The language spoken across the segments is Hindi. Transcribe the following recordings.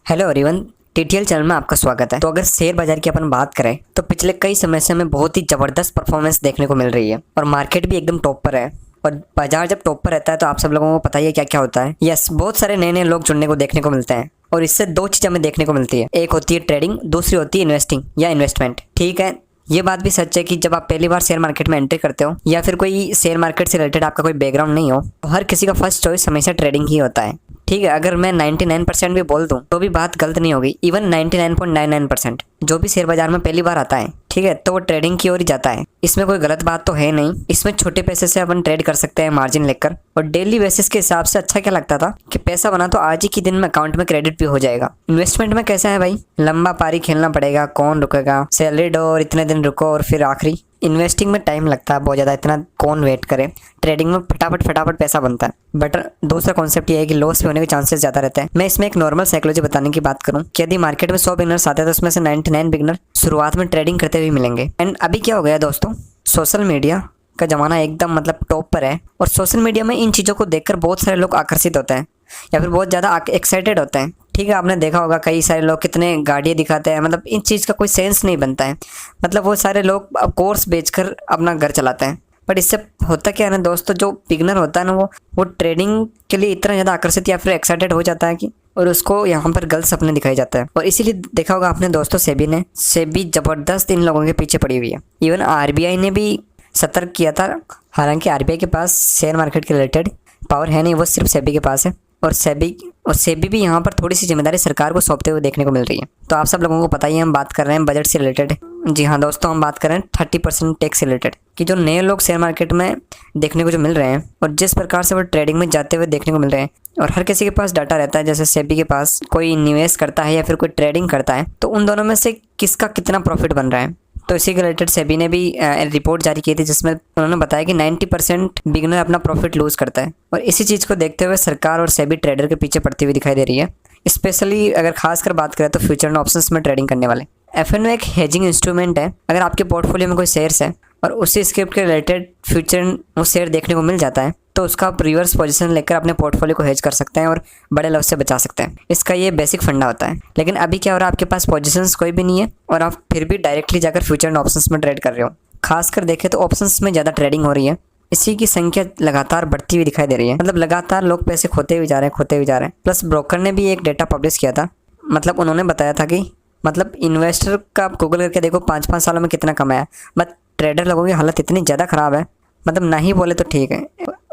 हेलो एवरीवन, टीटीएल चैनल में आपका स्वागत है। तो अगर शेयर बाजार की अपन बात करें तो पिछले कई समय से हमें बहुत ही ज़बरदस्त परफॉर्मेंस देखने को मिल रही है और मार्केट भी एकदम टॉप पर है। और बाजार जब टॉप पर रहता है तो आप सब लोगों को पता ही है क्या क्या होता है। यस, बहुत सारे नए नए लोग जुड़ने को देखने को मिलते हैं और इससे दो चीज़ हमें देखने को मिलती है। एक होती है ट्रेडिंग, दूसरी होती है इन्वेस्टिंग या इन्वेस्टमेंट। ठीक है, ये बात भी सच है कि जब आप पहली बार शेयर मार्केट में एंट्री करते हो या फिर कोई शेयर मार्केट से रिलेटेड आपका कोई बैकग्राउंड नहीं हो तो हर किसी का फर्स्ट चॉइस हमेशा ट्रेडिंग ही होता है। ठीक है, अगर मैं 99% भी बोल दूं तो भी बात गलत नहीं होगी। इवन 99.99% जो भी शेयर बाजार में पहली बार आता है, ठीक है, तो वो ट्रेडिंग की ओर ही जाता है। इसमें कोई गलत बात तो है नहीं। इसमें छोटे पैसे से अपन ट्रेड कर सकते हैं मार्जिन लेकर। और डेली बेसिस के हिसाब से अच्छा क्या लगता था कि पैसा बना तो आज ही के दिन में अकाउंट में क्रेडिट भी हो जाएगा। इन्वेस्टमेंट में कैसा है भाई, लंबा पारी खेलना पड़ेगा, कौन रुकेगा, सैलरी दो और इतने दिन रुको और फिर आखिरी। इन्वेस्टिंग में टाइम लगता है बहुत ज़्यादा, इतना कौन वेट करे। ट्रेडिंग में फटाफट फटाफट पैसा बनता है। बट दूसरा कॉन्सेप्ट ये है कि लॉस भी होने के चांसेस ज़्यादा रहते हैं। मैं इसमें एक नॉर्मल साइकोलॉजी बताने की बात करूं कि यदि मार्केट में 100 बिगनर्स आते हैं तो उसमें से 99 बिगनर शुरुआत में ट्रेडिंग करते हुए मिलेंगे। एंड अभी क्या हो गया दोस्तों, सोशल मीडिया का ज़माना एकदम मतलब टॉप पर है और सोशल मीडिया में इन चीज़ों को देखकर बहुत सारे लोग आकर्षित होते हैं या फिर बहुत ज़्यादा एक्साइटेड होते हैं। ठीक है, आपने देखा होगा कई सारे लोग कितने गाड़ियाँ दिखाते हैं, मतलब इन चीज़ का कोई सेंस नहीं बनता है। मतलब वो सारे लोग कोर्स बेचकर अपना घर चलाते हैं। बट इससे होता क्या है ना दोस्तों, जो बिगनर होता है ना वो ट्रेडिंग के लिए इतना ज़्यादा आकर्षित या फिर एक्साइटेड हो जाता है कि और उसको यहाँ पर गलत सपने दिखाए जाता है। और इसीलिए देखा होगा आपने दोस्तों, सेबी ज़बरदस्त इन लोगों के पीछे पड़ी हुई है। इवन आरबीआई ने भी सतर्क किया था। हालांकि आरबीआई के पास शेयर मार्केट के रिलेटेड पावर है नहीं, वो सिर्फ सेबी के पास है। और सेबी भी यहाँ पर थोड़ी सी जिम्मेदारी सरकार को सौंपते हुए देखने को मिल रही है। तो आप सब लोगों को पता ही है, हम बात कर रहे हैं बजट से रिलेटेड। जी हाँ दोस्तों, हम बात कर रहे हैं 30% टैक्स से रिलेटेड कि जो नए लोग शेयर मार्केट में देखने को जो मिल रहे हैं और जिस प्रकार से वो ट्रेडिंग में जाते हुए देखने को मिल रहे हैं। और हर किसी के पास डाटा रहता है, जैसे सेबी के पास कोई निवेश करता है या फिर कोई ट्रेडिंग करता है तो उन दोनों में से किसका कितना प्रॉफिट बन रहा है। तो इसी के रिलेटेड सेबी ने भी रिपोर्ट जारी की थी जिसमें उन्होंने बताया कि 90% बिगनर अपना प्रॉफिट लूज करता है। और इसी चीज़ को देखते हुए सरकार और सेबी ट्रेडर के पीछे पड़ती हुई दिखाई दे रही है। स्पेशली अगर खासकर बात करें तो फ्यूचर एंड ऑप्शंस में ट्रेडिंग करने वाले। एफएनओ एक हेजिंग इंस्ट्रूमेंट है। अगर आपके पोर्टफोलियो में कोई शेयर्स है और उसी स्क्रिप्ट के रिलेटेड फ्यूचर वो शेयर देखने को मिल जाता है तो उसका आप रिवर्स पोजीशन लेकर अपने पोर्टफोलियो को हेज कर सकते हैं और बड़े लॉस से बचा सकते हैं। इसका ये बेसिक फंडा होता है। लेकिन अभी क्या हो रहा है, आपके पास पोजीशंस कोई भी नहीं है और आप फिर भी डायरेक्टली जाकर फ्यूचर एंड ऑप्शंस में ट्रेड कर रहे हो। खासकर देखें तो ऑप्शंस में ज़्यादा ट्रेडिंग हो रही है। इसी की संख्या लगातार बढ़ती हुई दिखाई दे रही है। मतलब लगातार लोग पैसे खोते हुए जा रहे हैं। प्लस ब्रोकर ने भी एक डेटा पब्लिश किया था। मतलब उन्होंने बताया था कि मतलब इन्वेस्टर का आप गूगल करके देखो 5-5 सालों में कितना कमाया। बट ट्रेडर लोगों की हालत इतनी ज़्यादा ख़राब है, मतलब ना ही बोले तो ठीक है।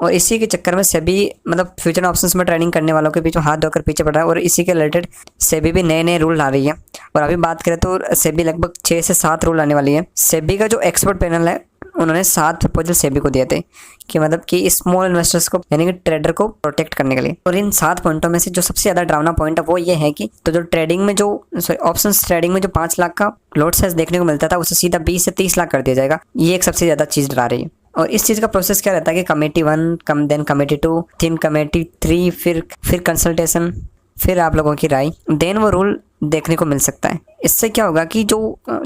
और इसी के चक्कर में सेबी मतलब फ्यूचर ऑप्शंस में ट्रेडिंग करने वालों के बीच हाथ धोकर पीछे पड़ रहा है। और इसी के रिलेटेड सेबी भी नए नए रूल ला रही है। और अभी बात करें तो सेबी लगभग 6 से 7 रूल आने वाली है। सेबी का जो एक्सपर्ट पैनल है उन्होंने 7 प्रपोजल सेबी को दिए थे कि मतलब कि स्मॉल इन्वेस्टर्स को यानी कि ट्रेडर को प्रोटेक्ट करने के लिए। और इन 7 पॉइंटों में से जो सबसे ज़्यादा डरावना पॉइंट है वो ये है कि तो जो ट्रेडिंग में जो ऑप्शंस ट्रेडिंग में जो 5 लाख का लॉट साइज देखने को मिलता था उसे सीधा 20 से 30 लाख कर दिया जाएगा। ये एक सबसे ज़्यादा चीज़ डरा रही है। और इस चीज़ का प्रोसेस क्या रहता है कि committee 1 then committee 2 then committee 3 फिर कंसल्टेशन, फिर आप लोगों की राय, देन वो रूल देखने को मिल सकता है। इससे क्या होगा कि जो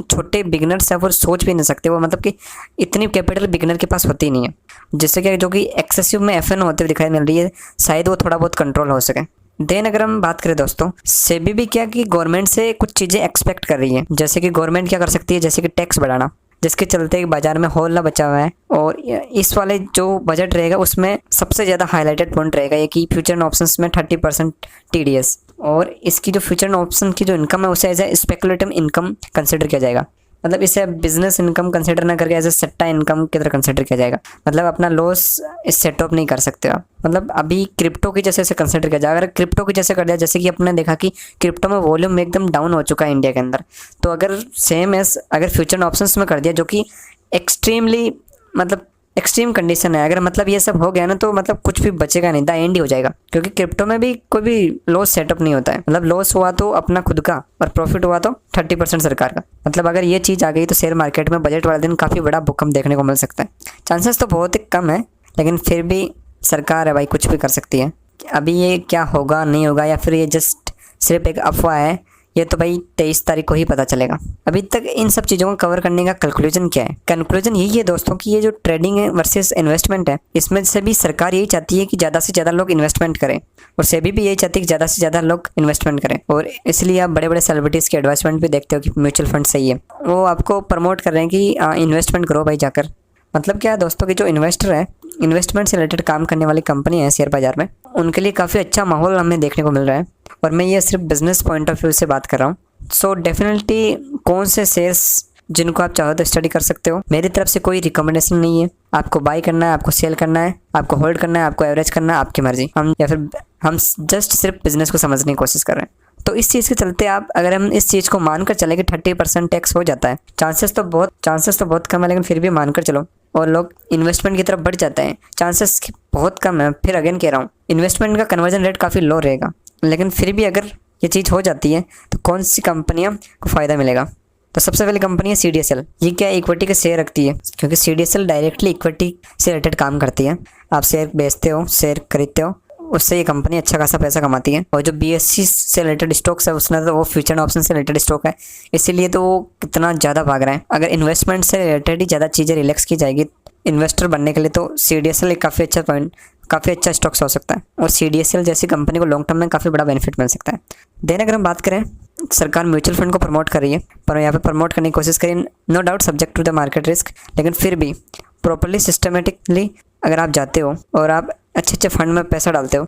छोटे बिगनर्स हैं वो सोच भी नहीं सकते, वो मतलब कि इतनी कैपिटल बिगनर के पास होती नहीं है, जिससे क्या जो कि एक्सेसिव में एफएन होते हुए दिखाई मिल रही है, शायद वो थोड़ा बहुत कंट्रोल हो सके। देन अगर हम बात करें दोस्तों, सेबी भी क्या कि गवर्नमेंट से कुछ चीज़ें एक्सपेक्ट कर रही है। जैसे कि गवर्नमेंट क्या कर सकती है, जैसे कि टैक्स बढ़ाना, जिसके चलते बाजार में हॉल बचा हुआ है। और इस वाले जो बजट रहेगा उसमें सबसे ज़्यादा हाईलाइटेड पॉइंट रहेगा ये कि फ्यूचर एंड ऑप्शंस में 30% टीडीएस। और इसकी जो फ्यूचर एंड ऑप्शन की जो इनकम है उसे as a speculative income consider किया जाएगा। मतलब इसे बिजनेस इनकम कंसिडर ना करके एज ए सट्टा इनकम की तरह कंसिडर किया जाएगा। मतलब अपना लॉस इस सेटअप नहीं कर सकते आप। मतलब अभी क्रिप्टो की जैसे इसे कंसिडर किया जाएगा। अगर क्रिप्टो की जैसे कर दिया, जैसे कि अपने देखा कि क्रिप्टो में वॉल्यूम एकदम डाउन हो चुका है इंडिया के अंदर, तो अगर सेम एज अगर फ्यूचर ऑप्शंस में कर दिया जो कि एक्सट्रीमली मतलब एक्सट्रीम कंडीशन है, अगर मतलब ये सब हो गया ना तो मतलब कुछ भी बचेगा नहीं, द एंड ही हो जाएगा। क्योंकि क्रिप्टो में भी कोई भी लॉस सेटअप नहीं होता है। मतलब लॉस हुआ तो अपना खुद का और प्रॉफिट हुआ तो 30% सरकार का। मतलब अगर ये चीज़ आ गई तो शेयर मार्केट में बजट वाले दिन काफ़ी बड़ा भूकंप देखने को मिल सकता है। चांसेस तो बहुत ही कम है, लेकिन फिर भी सरकार है भाई, कुछ भी कर सकती है। अभी ये क्या होगा नहीं होगा, या फिर ये जस्ट सिर्फ एक अफवाह है, ये तो भाई 23 तारीख को ही पता चलेगा। अभी तक इन सब चीज़ों को कवर करने का कंक्लूजन क्या है? कंक्लूजन यही है दोस्तों कि ये जो ट्रेडिंग है वर्सेस इन्वेस्टमेंट है, इसमें से भी सरकार यही चाहती है कि ज़्यादा से ज़्यादा लोग इन्वेस्टमेंट करें, और सेबी भी यही चाहती है कि ज़्यादा से ज़्यादा लोग इन्वेस्टमेंट करें। और इसलिए आप बड़े बड़े सेलिब्रिटीज़ के एडवाइसमेंट भी देखते हो कि म्यूचुअल फंड सही है, वो आपको प्रमोट कर रहे हैं कि इन्वेस्टमेंट करो भाई जाकर। मतलब क्या है दोस्तों कि जो इन्वेस्टर है, इन्वेस्टमेंट से रिलेटेड काम करने वाली कंपनी है शेयर बाजार में, उनके लिए काफ़ी अच्छा माहौल हमें देखने को मिल रहा है। और मैं ये सिर्फ बिजनेस पॉइंट ऑफ व्यू से बात कर रहा हूँ। सो डेफिनेटली कौन से शेयर्स जिनको आप चाहो तो स्टडी कर सकते हो। मेरी तरफ से कोई रिकमेंडेशन नहीं है। आपको बाई करना है, आपको सेल करना है, आपको होल्ड करना है, आपको एवरेज करना है, आपकी मर्जी। हम जस्ट सिर्फ बिजनेस को समझने की कोशिश कर रहे हैं। तो इस चीज़ के चलते अगर हम इस चीज़ को मानकर चले कि 30% टैक्स हो जाता है, चांसेस तो बहुत कम है, लेकिन फिर भी मानकर चलो और लोग इन्वेस्टमेंट की तरफ बढ़ जाते हैं, चांसेस बहुत कम है। फिर अगेन कह रहा हूँ, इन्वेस्टमेंट का कन्वर्जन रेट काफ़ी लो रहेगा, लेकिन फिर भी अगर ये चीज़ हो जाती है तो कौन सी कंपनियाँ को फ़ायदा मिलेगा? तो सबसे पहली कंपनी है CDSL। ये क्या इक्विटी के शेयर रखती है, क्योंकि CDSL डायरेक्टली इक्विटी से रिलेटेड काम करती है। आप शेयर बेचते हो, शेयर खरीदते हो, उससे ये कंपनी अच्छा खासा पैसा कमाती है। और जो BSE से रिलेटेड स्टॉक्स है उसमें तो वो फ्यूचर ऑप्शन से रिलेटेड स्टॉक है, इसीलिए तो वो कितना ज़्यादा भाग रहा है। अगर इन्वेस्टमेंट से रिलेटेड ही ज़्यादा चीज़ें रिलैक्स की जाएगी इन्वेस्टर बनने के लिए, तो CDSL एक काफ़ी अच्छा स्टॉक्स हो सकता है, और CDSL जैसी कंपनी को लॉन्ग टर्म में काफ़ी बड़ा बेनिफिट मिल सकता है। देन अगर हम बात करें, सरकार म्यूचुअल फंड को प्रमोट कर रही है, पर यहाँ पे प्रमोट करने की कोशिश करें, no doubt subject to the market risk, लेकिन फिर भी प्रॉपर्ली सिस्टमेटिकली अगर आप जाते हो और आप अच्छे फंड में पैसा डालते हो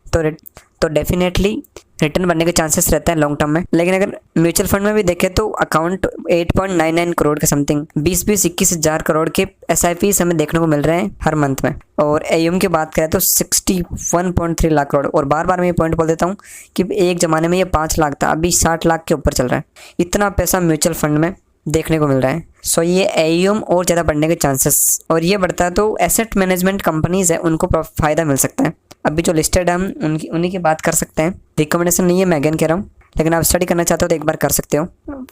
तो डेफिनेटली रिटर्न बनने के चांसेस रहते हैं लॉन्ग टर्म में। लेकिन अगर म्यूचुअल फंड में भी देखें तो अकाउंट 8.99 करोड़ के समथिंग 20-21 हज़ार करोड़ के SIPs हमें देखने को मिल रहे हैं हर मंथ में। और AUM की बात करें तो 61.3 लाख करोड़। और बार बार मैं ये पॉइंट बोल देता हूँ कि एक ज़माने में ये 5 लाख था, अभी 60 लाख के ऊपर चल रहा है। इतना पैसा म्यूचुअल फंड में देखने को मिल रहा है। सो ये AUM और ज़्यादा बढ़ने के चांसेस, और ये बढ़ता है तो एसेट मैनेजमेंट कंपनीज़ है उनको फ़ायदा मिल सकता है। अभी जो लिस्टेड है हम उन्हीं की बात कर सकते हैं। रिकमेंडेशन नहीं है, मैं अगेन कह रहा हूँ, लेकिन आप स्टडी करना चाहते हो तो एक बार कर सकते हो।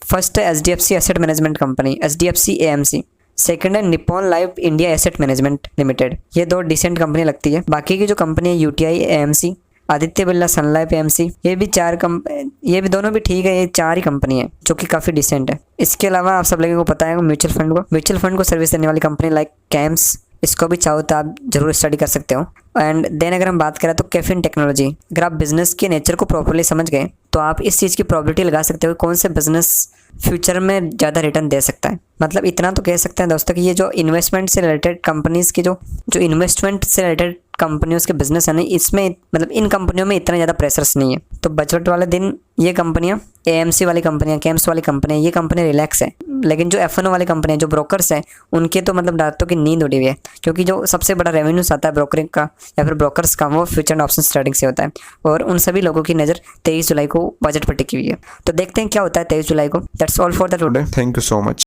फर्स्ट है HDFC asset management company, HDFC AMC। Second है Nippon life India asset management limited. ये दो डिसेंट कंपनी लगती है। बाकी की जो कंपनी है UTI AMC, आदित्य बिरला सन लाइफ AMC, ये भी दोनों भी ठीक है। ये 4 ही कंपनी है जो कि काफ़ी डिसेंट है। इसके अलावा आप सब लोगों को पता है म्यूचुअल फंड को सर्विस देने वाली कंपनी लाइक कैम्स, इसको भी चाहो तो आप जरूर स्टडी कर सकते हो। एंड देन अगर हम बात करें तो कैफिन टेक्नोलॉजी। अगर आप बिजनेस के नेचर को प्रॉपर्ली समझ गए तो आप इस चीज़ की प्रोबेबिलिटी लगा सकते हो कौन से बिजनेस फ्यूचर में ज़्यादा रिटर्न दे सकता है। मतलब इतना तो कह सकते हैं दोस्तों कि ये जो इन्वेस्टमेंट से रिलेटेड कंपनीज़ की जो इन्वेस्टमेंट से रिलेटेड कंपनियों के बिजनेस है ना, इसमें मतलब इन कंपनियों में इतना ज़्यादा प्रेशर्स नहीं है। तो बजट वाले दिन ये कंपनियाँ AMC वाली कंपनियाँ, कैम्स वाली कंपनियाँ, ये कंपनी रिलैक्स है। लेकिन जो FNO वाली कंपनियाँ, जो ब्रोकर्स हैं, उनके तो मतलब रातों की नींद उड़ी हुई है, क्योंकि जो सबसे बड़ा रेवेन्यूज आता है ब्रोकरिंग का या फिर ब्रोकर्स का, वो फ्यूचर ऑप्शन ट्रेडिंग से होता है। और उन सभी लोगों की नज़र 23 जुलाई को बजट पर टिकी हुई है। तो देखते हैं क्या होता है 23 जुलाई को। That's all for the today. Thank you so much.